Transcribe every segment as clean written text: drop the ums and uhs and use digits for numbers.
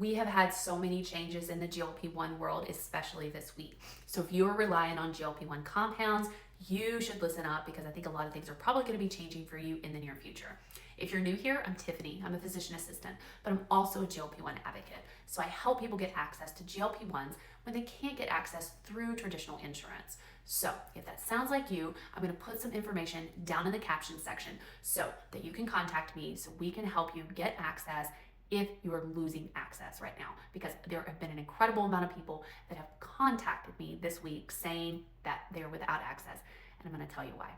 We have had so many changes in the GLP-1 world, especially this week. So if you're relying on GLP-1 compounds, you should listen up because I think a lot of things are probably going to be changing for you in the near future. If you're new here, I'm Tiffany. I'm a physician assistant, but I'm also a GLP-1 advocate. So I help people get access to GLP-1s when they can't get access through traditional insurance. So if that sounds like you, I'm going to put some information down in the caption section so that you can contact me so we can help you get access if you are losing access right now, because there have been an incredible amount of people that have contacted me this week saying that they're without access, and I'm going to tell you why.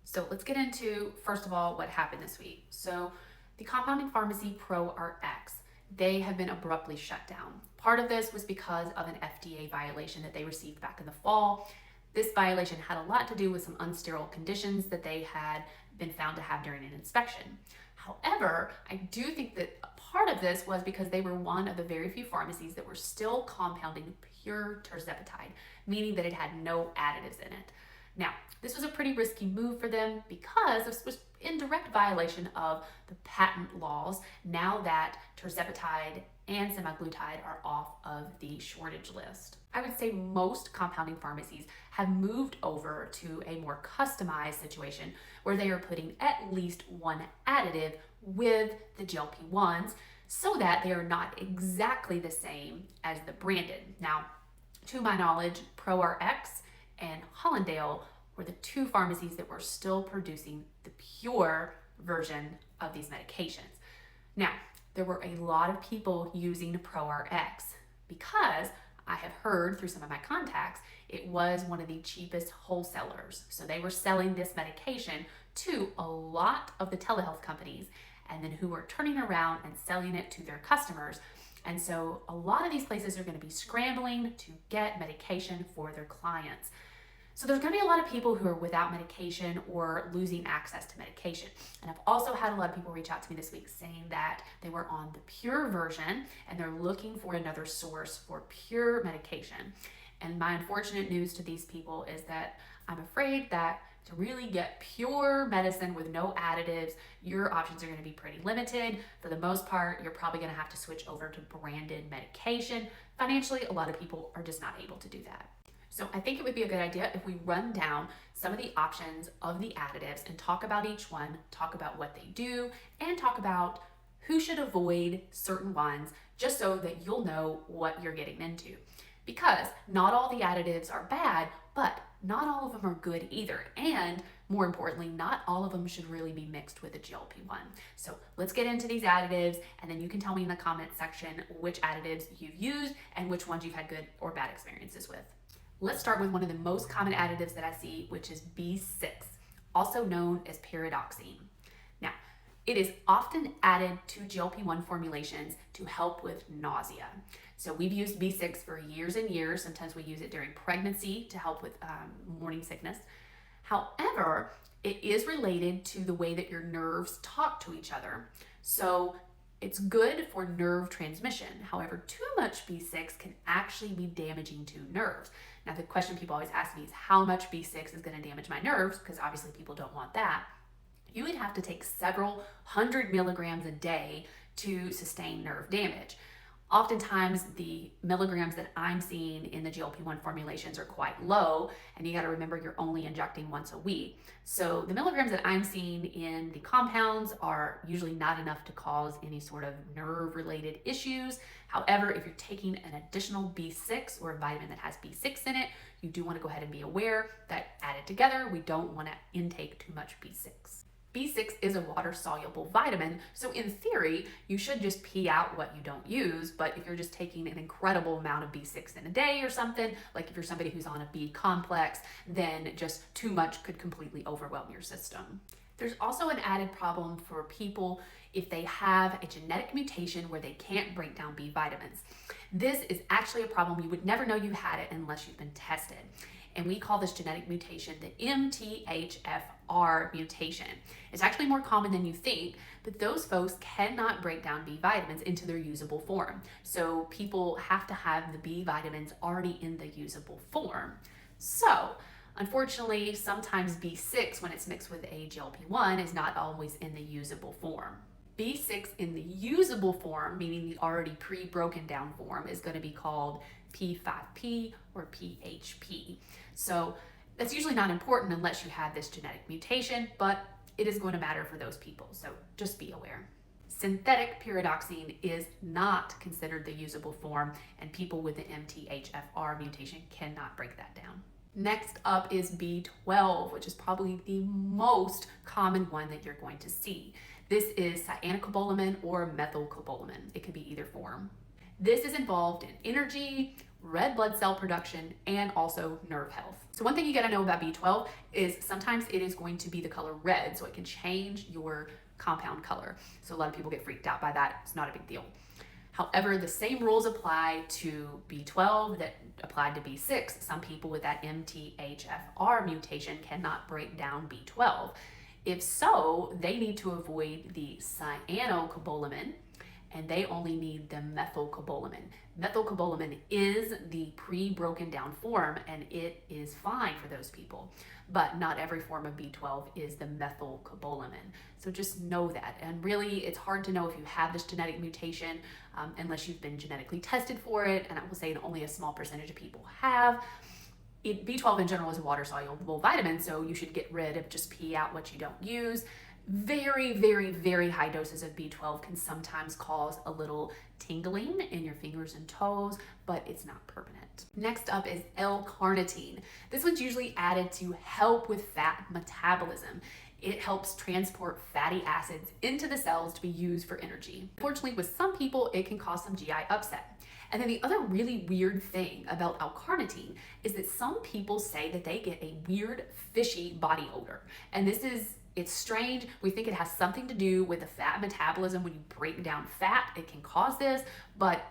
So let's get into, first of all, what happened this week. So the compounding pharmacy ProRx, they have been abruptly shut down. Part of this was because of an FDA violation that they received back in the fall. This violation had a lot to do with some unsterile conditions that they had been found to have during an inspection. However, I do think that a part of this was because they were one of the very few pharmacies that were still compounding pure tirzepatide, meaning that it had no additives in it. Now, this was a pretty risky move for them because this was in direct violation of the patent laws now that tirzepatide and semaglutide are off of the shortage list. I would say most compounding pharmacies have moved over to a more customized situation where they are putting at least one additive with the GLP-1s so that they are not exactly the same as the branded. Now, to my knowledge, ProRx and Hollandale were the two pharmacies that were still producing the pure version of these medications. Now, there were a lot of people using ProRx because I have heard through some of my contacts, it was one of the cheapest wholesalers. So they were selling this medication to a lot of the telehealth companies and then who were turning around and selling it to their customers. And so a lot of these places are going to be scrambling to get medication for their clients. So there's going to be a lot of people who are without medication or losing access to medication. And I've also had a lot of people reach out to me this week saying that they were on the pure version and they're looking for another source for pure medication. And my unfortunate news to these people is that I'm afraid that to really get pure medicine with no additives, your options are going to be pretty limited. For the most part, you're probably going to have to switch over to branded medication. Financially, a lot of people are just not able to do that. So I think it would be a good idea if we run down some of the options of the additives and talk about each one, talk about what they do, and talk about who should avoid certain ones just so that you'll know what you're getting into. Because not all the additives are bad, but not all of them are good either. And more importantly, not all of them should really be mixed with a GLP-1. So let's get into these additives and then you can tell me in the comment section which additives you've used and which ones you've had good or bad experiences with. Let's start with one of the most common additives that I see, which is B6, also known as pyridoxine. Now, it is often added to GLP-1 formulations to help with nausea. So we've used B6 for years and years. Sometimes we use it during pregnancy to help with morning sickness. However, it is related to the way that your nerves talk to each other. So it's good for nerve transmission. However, too much B6 can actually be damaging to nerves. Now, the question people always ask me is how much B6 is going to damage my nerves, because obviously people don't want that. You would have to take several hundred milligrams a day to sustain nerve damage. Oftentimes, the milligrams that I'm seeing in the GLP-1 formulations are quite low, and you got to remember you're only injecting once a week. So the milligrams that I'm seeing in the compounds are usually not enough to cause any sort of nerve-related issues. However, if you're taking an additional B6 or a vitamin that has B6 in it, you do want to go ahead and be aware that added together, we don't want to intake too much B6. B6 is a water-soluble vitamin, so in theory, you should just pee out what you don't use, but if you're just taking an incredible amount of B6 in a day or something, like if you're somebody who's on a B complex, then just too much could completely overwhelm your system. There's also an added problem for people if they have a genetic mutation where they can't break down B vitamins. This is actually a problem. You would never know you had it unless you've been tested. And we call this genetic mutation the MTHFR mutation. It's actually more common than you think, but those folks cannot break down B vitamins into their usable form. So people have to have the B vitamins already in the usable form. So unfortunately, sometimes B6, when it's mixed with a GLP-1, is not always in the usable form. B6 in the usable form, meaning the already pre-broken down form, is going to be called P5P or PHP. So that's usually not important unless you have this genetic mutation, but it is going to matter for those people. So just be aware. Synthetic pyridoxine is not considered the usable form, and people with the MTHFR mutation cannot break that down. Next up is B12, which is probably the most common one that you're going to see. This is cyanocobalamin or methylcobalamin. It can be either form. This is involved in energy, red blood cell production, and also nerve health. So one thing you gotta know about B12 is sometimes it is going to be the color red, so it can change your compound color. So a lot of people get freaked out by that. It's not a big deal. However, the same rules apply to B12 that applied to B6. Some people with that MTHFR mutation cannot break down B12. If so, they need to avoid the cyanocobalamin, and they only need the methylcobalamin. Methylcobalamin is the pre-broken down form, and it is fine for those people. But not every form of B12 is the methylcobalamin. So just know that. And really, it's hard to know if you have this genetic mutation unless you've been genetically tested for it. And I will say only a small percentage of people have. B12 in general is a water-soluble vitamin, so you should get rid of, just pee out what you don't use. Very, very, very high doses of B12 can sometimes cause a little tingling in your fingers and toes, but it's not permanent. Next up is L-carnitine. This one's usually added to help with fat metabolism. It helps transport fatty acids into the cells to be used for energy. Unfortunately, with some people, it can cause some GI upset. And then the other really weird thing about L-carnitine is that some people say that they get a weird fishy body odor. And it's strange. We think it has something to do with the fat metabolism. When you break down fat, it can cause this, but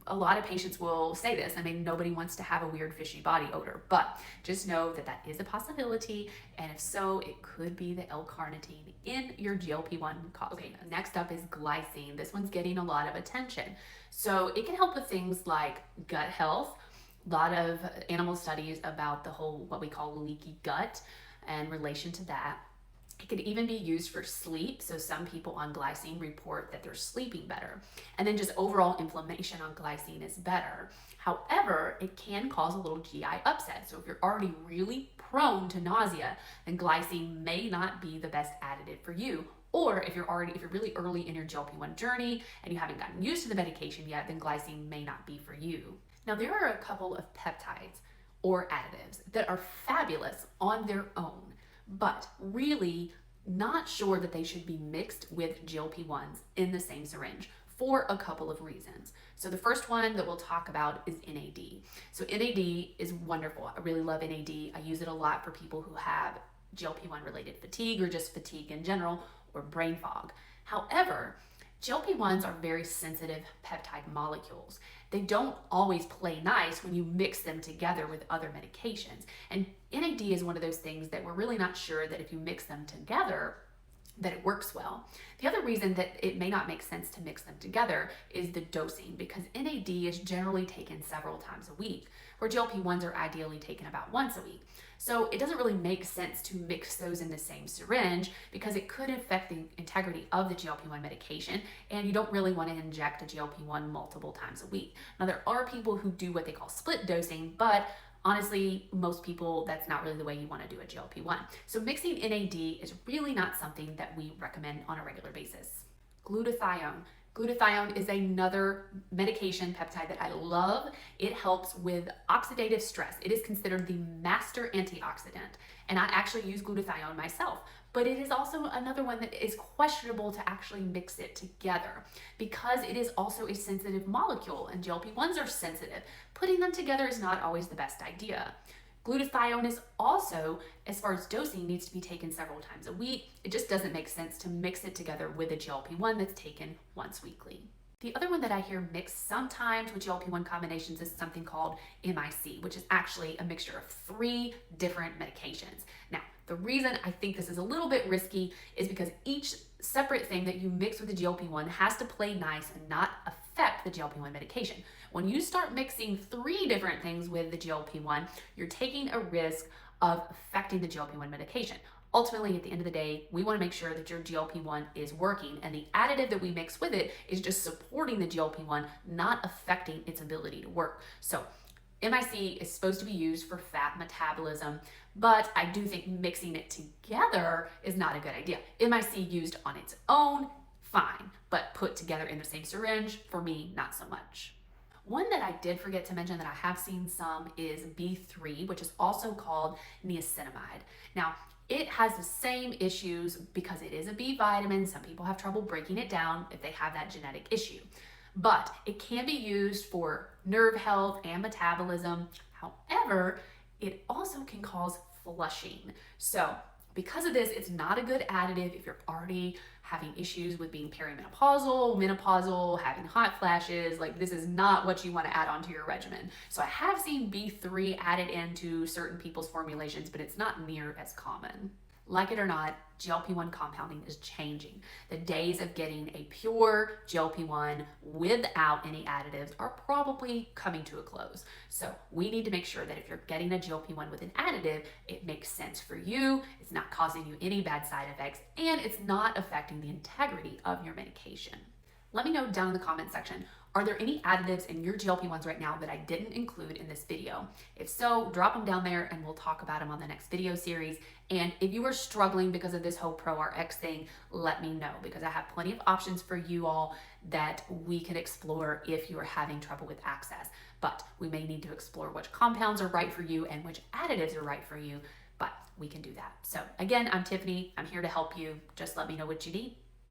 a lot of patients will say this. I mean, nobody wants to have a weird fishy body odor, but just know that that is a possibility. And if so, it could be the L-carnitine in your GLP-1 cause. Okay, next up is glycine. This one's getting a lot of attention. So it can help with things like gut health. A lot of animal studies about the whole, what we call leaky gut and relation to that. It could even be used for sleep. So some people on glycine report that they're sleeping better. And then just overall inflammation on glycine is better. However, it can cause a little GI upset. So if you're already really prone to nausea, then glycine may not be the best additive for you. Or if you're really early in your GLP-1 journey and you haven't gotten used to the medication yet, then glycine may not be for you. Now, there are a couple of peptides or additives that are fabulous on their own, but really not sure that they should be mixed with GLP-1s in the same syringe for a couple of reasons. So the first one that we'll talk about is NAD. So NAD is wonderful. I really love NAD. I use it a lot for people who have GLP-1 related fatigue or just fatigue in general or brain fog. However, GLP-1s are very sensitive peptide molecules. They don't always play nice when you mix them together with other medications. And NAD is one of those things that we're really not sure that if you mix them together, that it works well. The other reason that it may not make sense to mix them together is the dosing, because NAD is generally taken several times a week, where GLP-1s are ideally taken about once a week. So it doesn't really make sense to mix those in the same syringe because it could affect the integrity of the GLP-1 medication, and you don't really want to inject a GLP-1 multiple times a week. Now, there are people who do what they call split dosing, but honestly, most people, that's not really the way you want to do a GLP-1. So mixing NAD is really not something that we recommend on a regular basis. Glutathione. Glutathione is another medication peptide that I love. It helps with oxidative stress. It is considered the master antioxidant, and I actually use glutathione myself. But it is also another one that is questionable to actually mix it together because it is also a sensitive molecule, and GLP-1s are sensitive. Putting them together is not always the best idea. Glutathione is also, as far as dosing, needs to be taken several times a week. It just doesn't make sense to mix it together with a GLP-1 that's taken once weekly. The other one that I hear mixed sometimes with GLP-1 combinations is something called MIC, which is actually a mixture of 3 different medications. Now, the reason I think this is a little bit risky is because each separate thing that you mix with the GLP-1 has to play nice and not affect the GLP-1 medication. When you start mixing 3 different things with the GLP-1, you're taking a risk of affecting the GLP-1 medication. Ultimately, at the end of the day, we want to make sure that your GLP-1 is working, and the additive that we mix with it is just supporting the GLP-1, not affecting its ability to work. So MIC is supposed to be used for fat metabolism, but I do think mixing it together is not a good idea. MIC used on its own, fine, but put together in the same syringe, for me, not so much. One that I did forget to mention that I have seen some is B3, which is also called niacinamide. Now, it has the same issues because it is a B vitamin. Some people have trouble breaking it down if they have that genetic issue. But it can be used for nerve health and metabolism. However, it also can cause flushing. So because of this, it's not a good additive if you're already having issues with being perimenopausal, menopausal, having hot flashes. Like, this is not what you want to add onto your regimen. So I have seen B3 added into certain people's formulations, but it's not near as common. Like it or not, GLP-1 compounding is changing. The days of getting a pure GLP-1 without any additives are probably coming to a close. So we need to make sure that if you're getting a GLP-1 with an additive, it makes sense for you, it's not causing you any bad side effects, and it's not affecting the integrity of your medication. Let me know down in the comment section, are there any additives in your GLP-1s right now that I didn't include in this video? If so, drop them down there and we'll talk about them on the next video series. And if you are struggling because of this whole ProRx thing, let me know, because I have plenty of options for you all that we can explore if you are having trouble with access. But we may need to explore which compounds are right for you and which additives are right for you, but we can do that. So again, I'm Tiffany. I'm here to help you. Just let me know what you need.